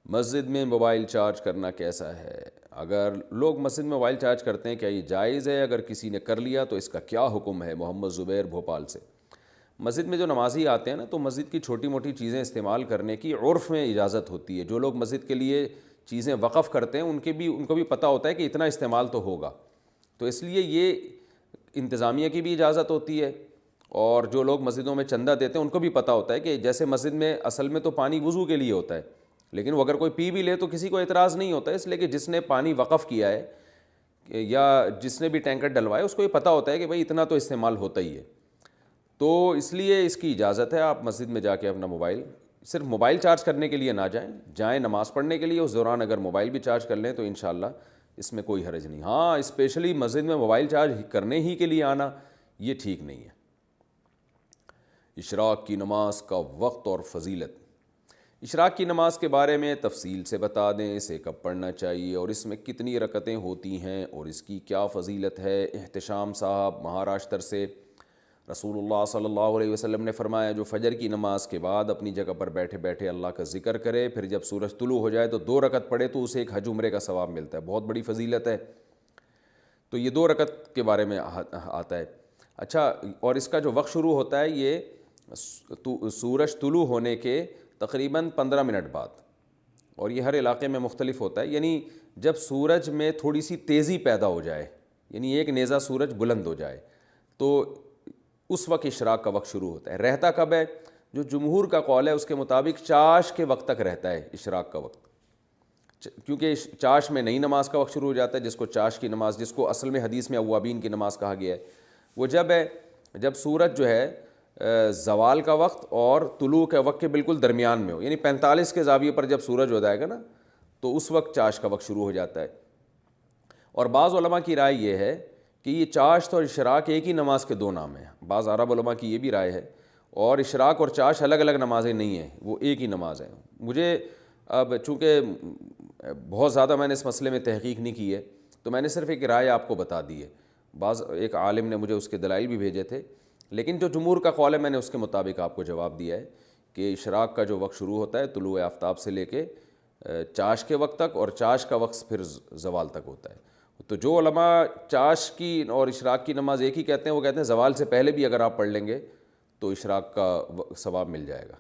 مسجد میں mobile charge کرنا کیسا ہے؟ اگر لوگ مسجد میں موبائل چارج کرتے ہیں کیا یہ جائز ہے؟ اگر کسی نے کر لیا تو اس کا کیا حکم ہے؟ محمد زبیر بھوپال سے۔ مسجد میں جو نمازی آتے ہیں نا، تو مسجد کی چھوٹی موٹی چیزیں استعمال کرنے کی عرف میں اجازت ہوتی ہے۔ جو لوگ مسجد کے لیے چیزیں وقف کرتے ہیں ان کو بھی پتہ ہوتا ہے کہ اتنا استعمال تو ہوگا، تو اس لیے یہ انتظامیہ کی بھی اجازت ہوتی ہے، اور جو لوگ مسجدوں میں چندہ دیتے ہیں ان کو بھی پتہ ہوتا ہے کہ جیسے مسجد میں اصل میں تو پانی وضو کے لیے ہوتا ہے، لیکن وہ اگر کوئی پی بھی لے تو کسی کو اعتراض نہیں ہوتا ہے، اس لیے کہ جس نے پانی وقف کیا ہے یا جس نے بھی ٹینکر ڈلوایا اس کو یہ پتہ ہوتا ہے کہ بھائی اتنا تو استعمال ہوتا ہی ہے، تو اس لیے اس کی اجازت ہے۔ آپ مسجد میں جا کے اپنا موبائل، صرف موبائل چارج کرنے کے لیے نہ جائیں نماز پڑھنے کے لیے، اس دوران اگر موبائل بھی چارج کر لیں تو انشاءاللہ اس میں کوئی حرج نہیں۔ ہاں، اسپیشلی مسجد میں موبائل چارج کرنے ہی کے لیے آنا یہ ٹھیک نہیں ہے۔ اشراق کی نماز کا وقت اور فضیلت۔ اشراق کی نماز کے بارے میں تفصیل سے بتا دیں، اسے کب پڑھنا چاہیے اور اس میں کتنی رکعتیں ہوتی ہیں اور اس کی کیا فضیلت ہے؟ احتشام صاحب مہاراشٹر سے۔ رسول اللہ صلی اللہ علیہ وسلم نے فرمایا، جو فجر کی نماز کے بعد اپنی جگہ پر بیٹھے بیٹھے اللہ کا ذکر کرے، پھر جب سورج طلوع ہو جائے تو 2 رکعت پڑھے تو اسے ایک حج عمرے کا ثواب ملتا ہے۔ بہت بڑی فضیلت ہے، تو یہ 2 رکعت کے بارے میں آتا ہے۔ اچھا، اور اس کا جو وقت شروع ہوتا ہے یہ سورج طلوع ہونے کے تقریباً 15 منٹ بعد، اور یہ ہر علاقے میں مختلف ہوتا ہے، یعنی جب سورج میں تھوڑی سی تیزی پیدا ہو جائے، یعنی ایک نیزہ سورج بلند ہو جائے، تو اس وقت اشراق کا وقت شروع ہوتا ہے۔ رہتا کب ہے؟ جو جمہور کا قول ہے اس کے مطابق چاش کے وقت تک رہتا ہے اشراق کا وقت، کیونکہ چاش میں نئی نماز کا وقت شروع ہو جاتا ہے، جس کو چاش کی نماز، جس کو اصل میں حدیث میں اوابین کی نماز کہا گیا ہے، وہ جب ہے جب سورج جو ہے زوال کا وقت اور طلوع کے وقت کے بالکل درمیان میں ہو، یعنی 45 کے زاویے پر جب سورج ہو جائے گا نا، تو اس وقت چاش کا وقت شروع ہو جاتا ہے۔ اور بعض علماء کی رائے یہ ہے کہ یہ چاشت اور اشراق ایک ہی نماز کے 2 نام ہیں۔ بعض عرب علماء کی یہ بھی رائے ہے، اور اشراق اور چاش الگ الگ نمازیں نہیں ہیں، وہ ایک ہی نماز ہے۔ مجھے اب چونکہ بہت زیادہ میں نے اس مسئلے میں تحقیق نہیں کی ہے، تو میں نے صرف ایک رائے آپ کو بتا دی ہے۔ ایک عالم نے مجھے اس کے دلائل بھی بھیجے تھے، لیکن جو جمہور کا قول ہے میں نے اس کے مطابق آپ کو جواب دیا ہے کہ اشراق کا جو وقت شروع ہوتا ہے طلوع آفتاب سے لے کے چاش کے وقت تک، اور چاش کا وقت پھر زوال تک ہوتا ہے۔ تو جو علماء چاش کی اور اشراق کی نماز ایک ہی کہتے ہیں، وہ کہتے ہیں زوال سے پہلے بھی اگر آپ پڑھ لیں گے تو اشراق کا ثواب مل جائے گا۔